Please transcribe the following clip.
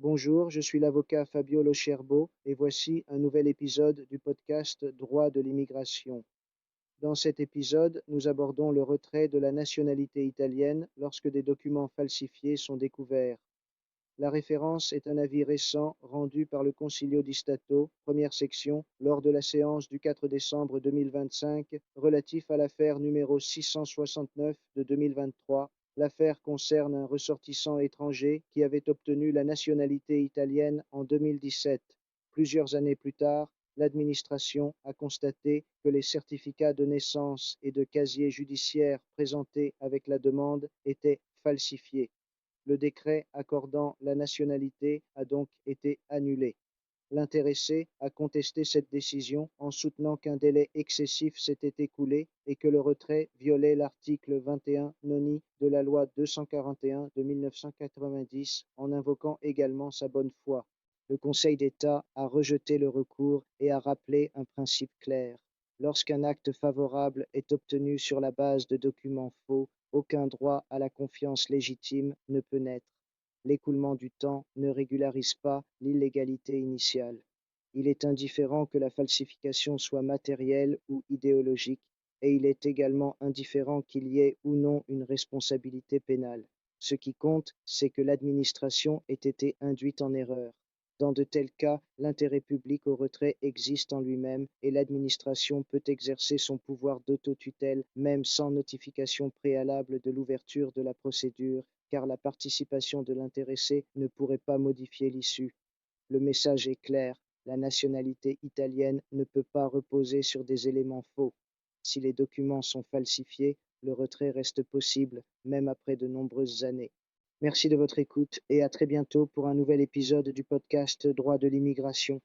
Bonjour, je suis l'avocat Fabio Locherbo et voici un nouvel épisode du podcast Droit de l'immigration. Dans cet épisode, nous abordons le retrait de la nationalité italienne lorsque des documents falsifiés sont découverts. La référence est un avis récent rendu par le Consiglio di Stato, première section, lors de la séance du 4 décembre 2025 relatif à l'affaire numéro 669 de 2023. L'affaire concerne un ressortissant étranger qui avait obtenu la nationalité italienne en 2017. Plusieurs années plus tard, l'administration a constaté que les certificats de naissance et de casier judiciaire présentés avec la demande étaient falsifiés. Le décret accordant la nationalité a donc été annulé. L'intéressé a contesté cette décision en soutenant qu'un délai excessif s'était écoulé et que le retrait violait l'article 21 noni de la loi 241 de 1990 en invoquant également sa bonne foi. Le Conseil d'État a rejeté le recours et a rappelé un principe clair. Lorsqu'un acte favorable est obtenu sur la base de documents faux, aucun droit à la confiance légitime ne peut naître. L'écoulement du temps ne régularise pas l'illégalité initiale. Il est indifférent que la falsification soit matérielle ou idéologique, et il est également indifférent qu'il y ait ou non une responsabilité pénale. Ce qui compte, c'est que l'administration ait été induite en erreur. Dans de tels cas, l'intérêt public au retrait existe en lui-même et l'administration peut exercer son pouvoir d'autotutelle même sans notification préalable de l'ouverture de la procédure, car la participation de l'intéressé ne pourrait pas modifier l'issue. Le message est clair, la nationalité italienne ne peut pas reposer sur des éléments faux. Si les documents sont falsifiés, le retrait reste possible, même après de nombreuses années. Merci de votre écoute et à très bientôt pour un nouvel épisode du podcast Droit de l'immigration.